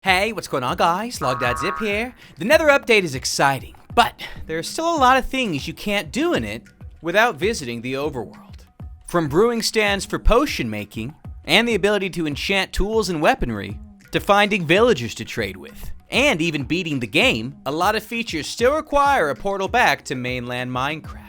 Hey, what's going on guys? Logdotzip here. The Nether update is exciting, but there are still a lot of things you can't do in it without visiting the overworld. From brewing stands for potion making, and the ability to enchant tools and weaponry, to finding villagers to trade with, and even beating the game, a lot of features still require a portal back to mainland Minecraft.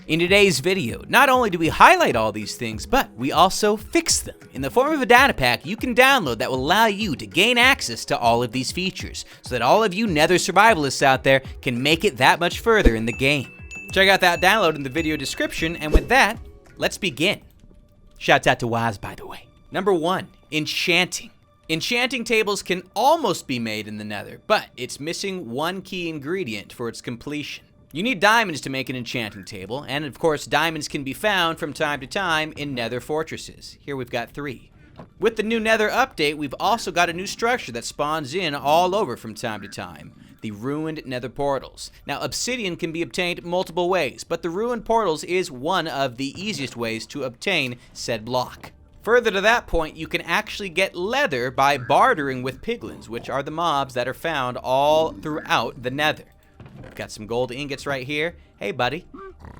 In today's video, not only do we highlight all these things, but we also fix them in the form of a data pack you can download that will allow you to gain access to all of these features, so that all of you Nether survivalists out there can make it that much further in the game. Check out that download in the video description, and with that, let's begin. Shouts out to Waz, by the way. Number 1, enchanting. Enchanting tables can almost be made in the Nether, but it's missing one key ingredient for its completion. You need diamonds to make an enchanting table, and of course diamonds can be found from time to time in Nether fortresses. Here we've got 3. With the new Nether update, we've also got a new structure that spawns in all over from time to time. The ruined Nether portals. Now obsidian can be obtained multiple ways, but the ruined portals is one of the easiest ways to obtain said block. Further to that point, you can actually get leather by bartering with piglins, which are the mobs that are found all throughout the Nether. We've got some gold ingots right here. Hey, buddy.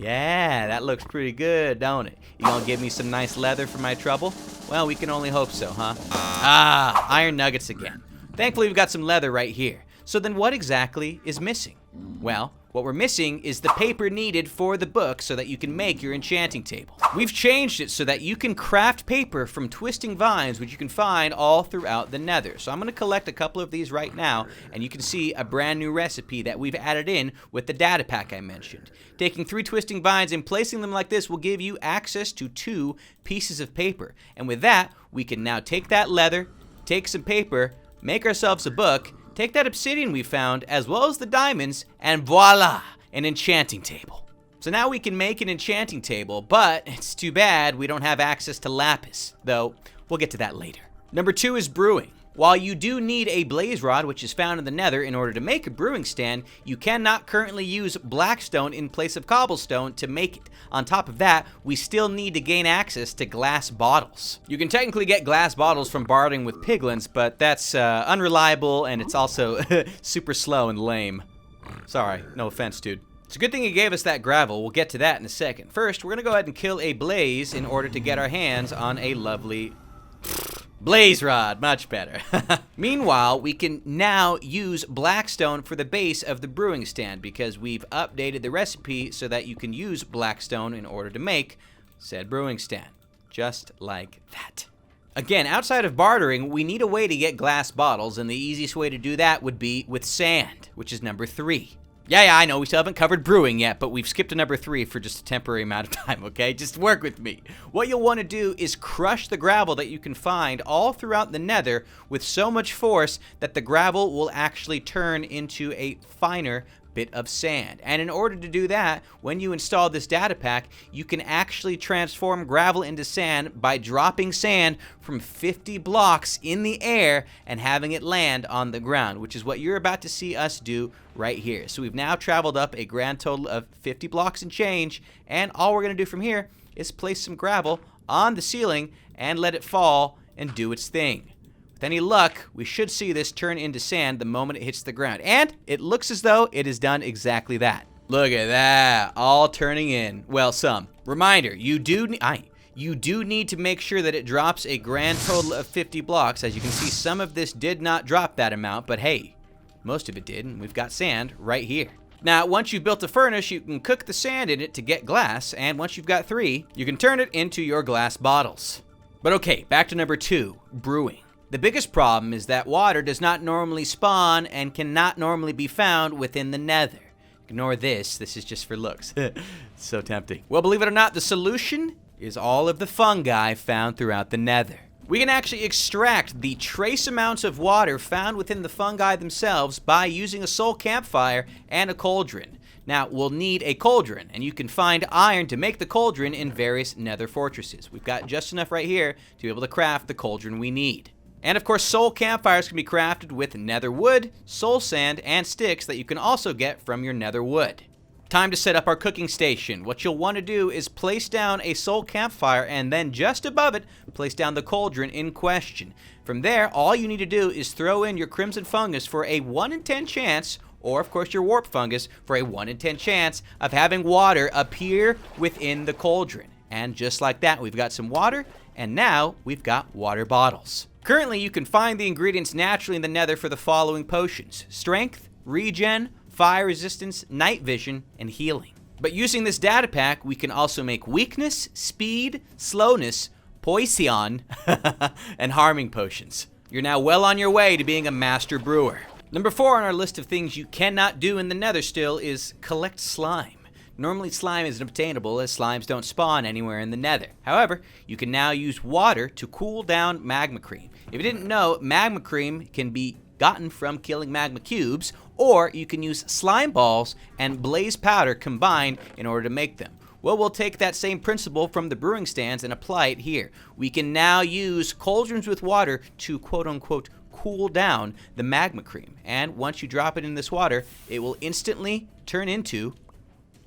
Yeah, that looks pretty good, don't it? You gonna give me some nice leather for my trouble? Well, we can only hope so, huh? Ah, iron nuggets again. Thankfully, we've got some leather right here. So then what exactly is missing? Well, what we're missing is the paper needed for the book so that you can make your enchanting table. We've changed it so that you can craft paper from twisting vines, which you can find all throughout the Nether. So I'm gonna collect a couple of these right now, and you can see a brand new recipe that we've added in with the data pack I mentioned. Taking 3 twisting vines and placing them like this will give you access to 2 pieces of paper. And with that, we can now take that leather, take some paper, make ourselves a book, take that obsidian we found, as well as the diamonds, and voila, an enchanting table. So now we can make an enchanting table, but it's too bad we don't have access to lapis, though we'll get to that later. Number 2 is brewing. While you do need a blaze rod, which is found in the Nether, in order to make a brewing stand, you cannot currently use blackstone in place of cobblestone to make it. On top of that, we still need to gain access to glass bottles. You can technically get glass bottles from bartering with piglins, but that's unreliable, and it's also super slow and lame. Sorry, no offense, dude. It's a good thing he gave us that gravel. We'll get to that in a second. First, we're gonna go ahead and kill a blaze in order to get our hands on a lovely blaze rod. Much better. Meanwhile, we can now use blackstone for the base of the brewing stand because we've updated the recipe so that you can use blackstone in order to make said brewing stand. Just like that. Again, outside of bartering, we need a way to get glass bottles, and the easiest way to do that would be with sand, which is number 3. Yeah, I know, we still haven't covered brewing yet, but we've skipped to number 3 for just a temporary amount of time, okay? Just work with me. What you'll want to do is crush the gravel that you can find all throughout the Nether with so much force that the gravel will actually turn into a finer bit of sand. And in order to do that, when you install this data pack, you can actually transform gravel into sand by dropping sand from 50 blocks in the air and having it land on the ground, which is what you're about to see us do right here. So we've now traveled up a grand total of 50 blocks and change, and all we're gonna do from here is place some gravel on the ceiling and let it fall and do its thing. With any luck, we should see this turn into sand the moment it hits the ground. And it looks as though it has done exactly that. Look at that, all turning in. Well, some. Reminder, you do need to make sure that it drops a grand total of 50 blocks. As you can see, some of this did not drop that amount, but hey, most of it did, and we've got sand right here. Now, once you've built a furnace, you can cook the sand in it to get glass, and once you've got 3, you can turn it into your glass bottles. But okay, back to number 2, brewing. The biggest problem is that water does not normally spawn and cannot normally be found within the Nether. Ignore this is just for looks. So tempting. Well, believe it or not, the solution is all of the fungi found throughout the Nether. We can actually extract the trace amounts of water found within the fungi themselves by using a soul campfire and a cauldron. Now, we'll need a cauldron, and you can find iron to make the cauldron in various Nether fortresses. We've got just enough right here to be able to craft the cauldron we need. And of course, soul campfires can be crafted with nether wood, soul sand, and sticks that you can also get from your nether wood. Time to set up our cooking station. What you'll want to do is place down a soul campfire and then just above it, place down the cauldron in question. From there, all you need to do is throw in your crimson fungus for a 1 in 10 chance, or of course your warp fungus for a 1 in 10 chance of having water appear within the cauldron. And just like that, we've got some water, and now we've got water bottles. Currently, you can find the ingredients naturally in the Nether for the following potions: strength, regen, fire resistance, night vision, and healing. But using this data pack, we can also make weakness, speed, slowness, poison, and harming potions. You're now well on your way to being a master brewer. Number 4 on our list of things you cannot do in the Nether still is collect slime. Normally slime isn't obtainable as slimes don't spawn anywhere in the Nether. However, you can now use water to cool down magma cream. If you didn't know, magma cream can be gotten from killing magma cubes, or you can use slime balls and blaze powder combined in order to make them. Well, we'll take that same principle from the brewing stands and apply it here. We can now use cauldrons with water to quote-unquote cool down the magma cream. And once you drop it in this water, it will instantly turn into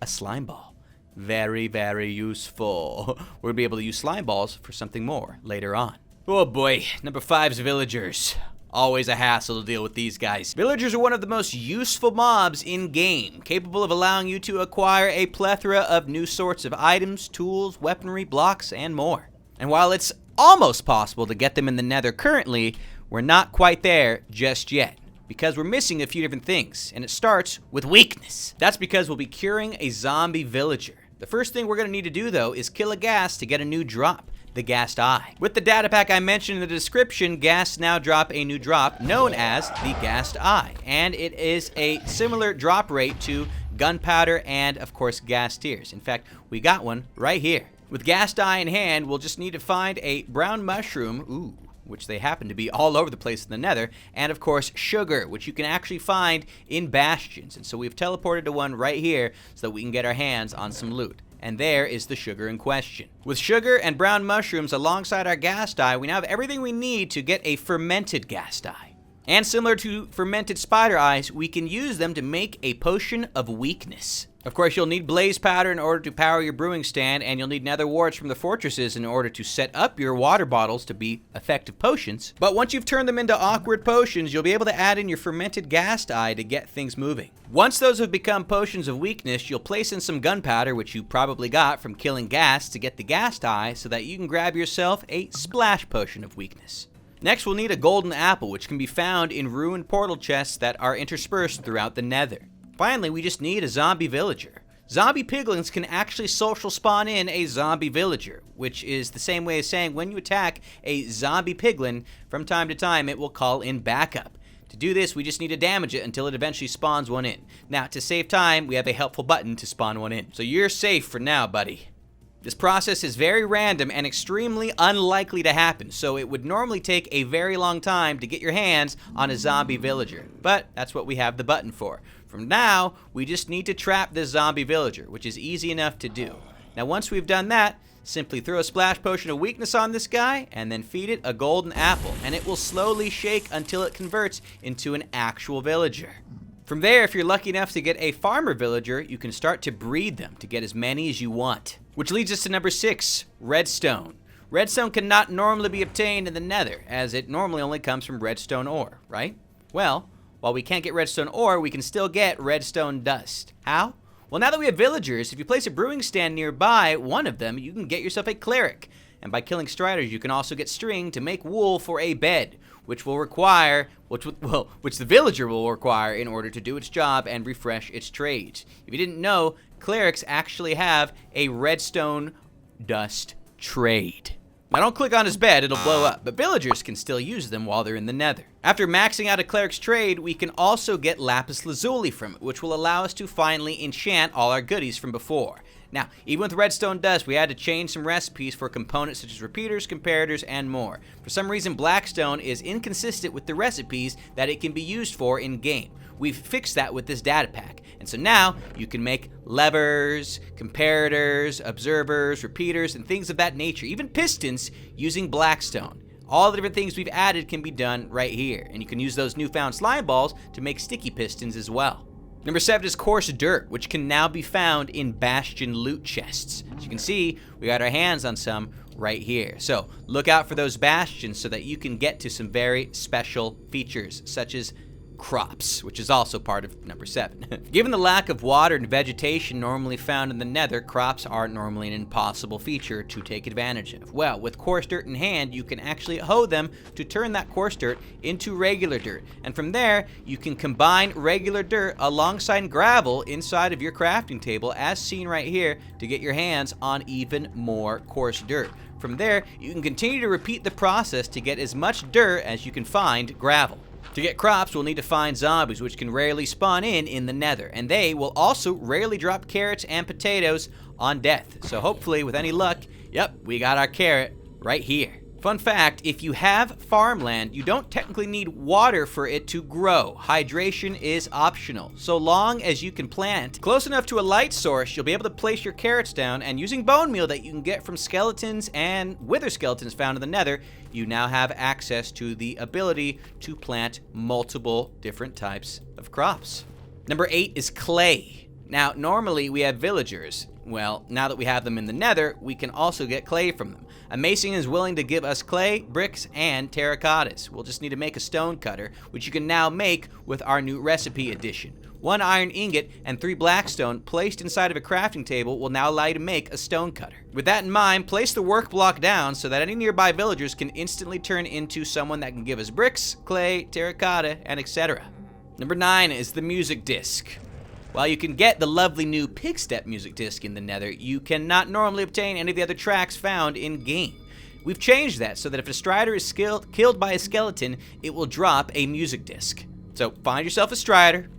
a slime ball. Very, very useful. We're gonna be able to use slime balls for something more later on. Oh boy, number 5's villagers. Always a hassle to deal with these guys. Villagers are one of the most useful mobs in game, capable of allowing you to acquire a plethora of new sorts of items, tools, weaponry, blocks, and more. And while it's almost possible to get them in the Nether currently, we're not quite there just yet, because we're missing a few different things, and it starts with weakness. That's because we'll be curing a zombie villager. The first thing we're gonna need to do though is kill a ghast to get a new drop, the ghast eye. With the data pack I mentioned in the description, ghasts now drop a new drop known as the ghast eye, and it is a similar drop rate to gunpowder and of course ghast tears. In fact, we got one right here. With ghast eye in hand, we'll just need to find a brown mushroom, which they happen to be all over the place in the Nether, and of course sugar, which you can actually find in bastions. And so we've teleported to one right here so that we can get our hands on some loot. And there is the sugar in question. With sugar and brown mushrooms alongside our ghast eye, we now have everything we need to get a fermented ghast eye. And similar to fermented spider eyes, we can use them to make a potion of weakness. Of course, you'll need blaze powder in order to power your brewing stand, and you'll need nether warts from the fortresses in order to set up your water bottles to be effective potions. But once you've turned them into awkward potions, you'll be able to add in your fermented ghast eye to get things moving. Once those have become potions of weakness, you'll place in some gunpowder, which you probably got from killing ghasts, to get the ghast eye so that you can grab yourself a splash potion of weakness. Next, we'll need a golden apple, which can be found in ruined portal chests that are interspersed throughout the Nether. Finally, we just need a zombie villager. Zombie piglins can actually social spawn in a zombie villager, which is the same way as saying when you attack a zombie piglin, from time to time it will call in backup. To do this, we just need to damage it until it eventually spawns one in. Now, to save time, we have a helpful button to spawn one in. So you're safe for now, buddy. This process is very random and extremely unlikely to happen, so it would normally take a very long time to get your hands on a zombie villager. But that's what we have the button for. From now, we just need to trap this zombie villager, which is easy enough to do. Now, once we've done that, simply throw a splash potion of weakness on this guy, and then feed it a golden apple, and it will slowly shake until it converts into an actual villager. From there, if you're lucky enough to get a farmer villager, you can start to breed them to get as many as you want. Which leads us to number 6, redstone. Redstone cannot normally be obtained in the Nether, as it normally only comes from redstone ore, right? Well, while we can't get redstone ore, we can still get redstone dust. How? Well, now that we have villagers, if you place a brewing stand nearby one of them, you can get yourself a cleric. And by killing striders, you can also get string to make wool for a bed, which the villager will require in order to do its job and refresh its trades. If you didn't know, clerics actually have a redstone dust trade. Now don't click on his bed, it'll blow up, but villagers can still use them while they're in the Nether. After maxing out a cleric's trade, we can also get lapis lazuli from it, which will allow us to finally enchant all our goodies from before. Now, even with redstone dust, we had to change some recipes for components such as repeaters, comparators, and more. For some reason, blackstone is inconsistent with the recipes that it can be used for in-game. We've fixed that with this data pack, and so now you can make levers, comparators, observers, repeaters, and things of that nature, even pistons, using blackstone. All the different things we've added can be done right here, and you can use those newfound slime balls to make sticky pistons as well. Number 7 is coarse dirt, which can now be found in bastion loot chests. As you can see, we got our hands on some right here. So look out for those bastions so that you can get to some very special features, such as crops, which is also part of number 7. Given the lack of water and vegetation normally found in the Nether, crops are normally an impossible feature to take advantage of. Well, with coarse dirt in hand, you can actually hoe them to turn that coarse dirt into regular dirt. And from there, you can combine regular dirt alongside gravel inside of your crafting table, as seen right here, to get your hands on even more coarse dirt. From there, you can continue to repeat the process to get as much dirt as you can find gravel. To get crops, we'll need to find zombies, which can rarely spawn in the Nether, and they will also rarely drop carrots and potatoes on death. So hopefully, with any luck, yep, we got our carrot right here. Fun fact, if you have farmland, you don't technically need water for it to grow. Hydration is optional. So long as you can plant close enough to a light source, you'll be able to place your carrots down, and using bone meal that you can get from skeletons and wither skeletons found in the Nether, you now have access to the ability to plant multiple different types of crops. Number 8 is clay. Now, normally we have villagers. Well, now that we have them in the Nether, we can also get clay from them. A mason is willing to give us clay, bricks, and terracottas. We'll just need to make a stone cutter, which you can now make with our new recipe edition. 1 iron ingot and 3 blackstone placed inside of a crafting table will now allow you to make a stone cutter. With that in mind, place the work block down so that any nearby villagers can instantly turn into someone that can give us bricks, clay, terracotta, and etc. Number 9 is the music disc. While you can get the lovely new Pigstep music disc in the Nether, you cannot normally obtain any of the other tracks found in-game. We've changed that so that if a strider is killed by a skeleton, it will drop a music disc. So find yourself a strider,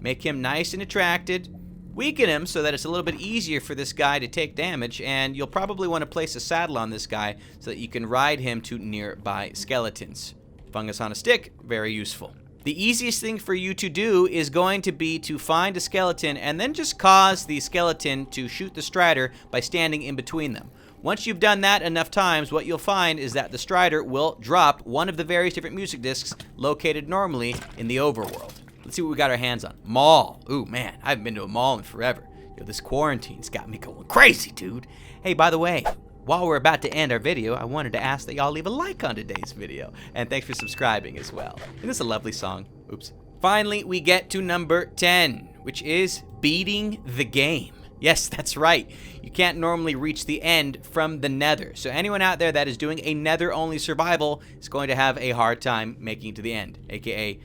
make him nice and attracted, weaken him so that it's a little bit easier for this guy to take damage, and you'll probably want to place a saddle on this guy so that you can ride him to nearby skeletons. Fungus on a stick, very useful. The easiest thing for you to do is going to be to find a skeleton and then just cause the skeleton to shoot the strider by standing in between them. Once you've done that enough times, what you'll find is that the strider will drop one of the various different music discs located normally in the overworld. Let's see what we got our hands on. Mall. Ooh, man, I haven't been to a mall in forever. Yo, this quarantine's got me going crazy, dude. Hey, by the way, while we're about to end our video, I wanted to ask that y'all leave a like on today's video. And thanks for subscribing as well. Isn't this a lovely song? Oops. Finally, we get to number 10, which is beating the game. Yes, that's right. You can't normally reach the end from the Nether. So anyone out there that is doing a Nether-only survival is going to have a hard time making it to the end. AKA,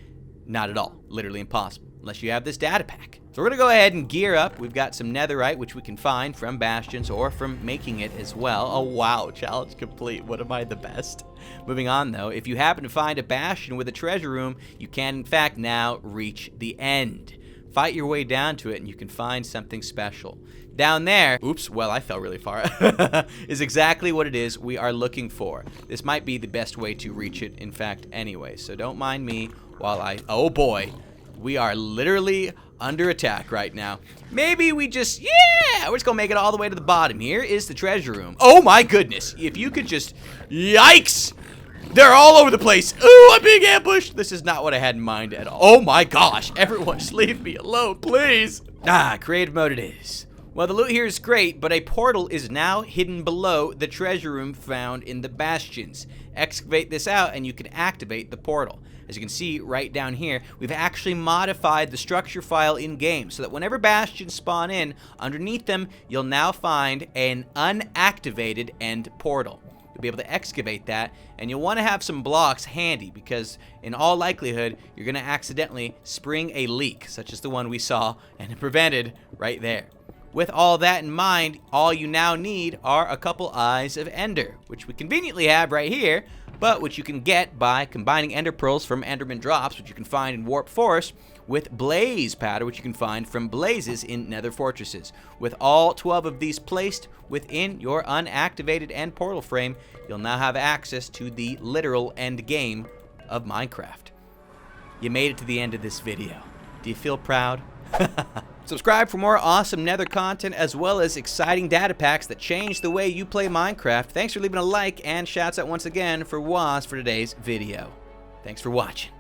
not at all. Literally impossible. Unless you have this data pack. So we're going to go ahead and gear up. We've got some netherite, which we can find from bastions or from making it as well. Oh, wow. Challenge complete. What am I, the best? Moving on, though, if you happen to find a bastion with a treasure room, you can, in fact, now reach the end. Fight your way down to it, and you can find something special. Down there, oops, well, I fell really far, is exactly what it is we are looking for. This might be the best way to reach it, in fact, anyway. So don't mind me while oh boy, we are literally under attack right now. Maybe we just, yeah, we're just gonna make it all the way to the bottom. Here is the treasure room. Oh my goodness, if you could just, yikes! They're all over the place. Ooh, I'm being ambushed. This is not what I had in mind at all. Oh my gosh, everyone just leave me alone, please. Ah, creative mode it is. Well, the loot here is great, but a portal is now hidden below the treasure room found in the bastions. Excavate this out and you can activate the portal. As you can see right down here, we've actually modified the structure file in-game so that whenever bastions spawn in, underneath them, you'll now find an unactivated end portal. You'll be able to excavate that, and you'll want to have some blocks handy because in all likelihood, you're going to accidentally spring a leak, such as the one we saw and prevented right there. With all that in mind, all you now need are a couple Eyes of Ender, which we conveniently have right here, but which you can get by combining Ender Pearls from Enderman Drops, which you can find in Warp Forest, with Blaze Powder, which you can find from Blazes in Nether Fortresses. With all 12 of these placed within your unactivated end portal frame, you'll now have access to the literal end game of Minecraft. You made it to the end of this video. Do you feel proud? Subscribe for more awesome Nether content as well as exciting data packs that change the way you play Minecraft. Thanks for leaving a like and shouts out once again for Waz for today's video. Thanks for watching.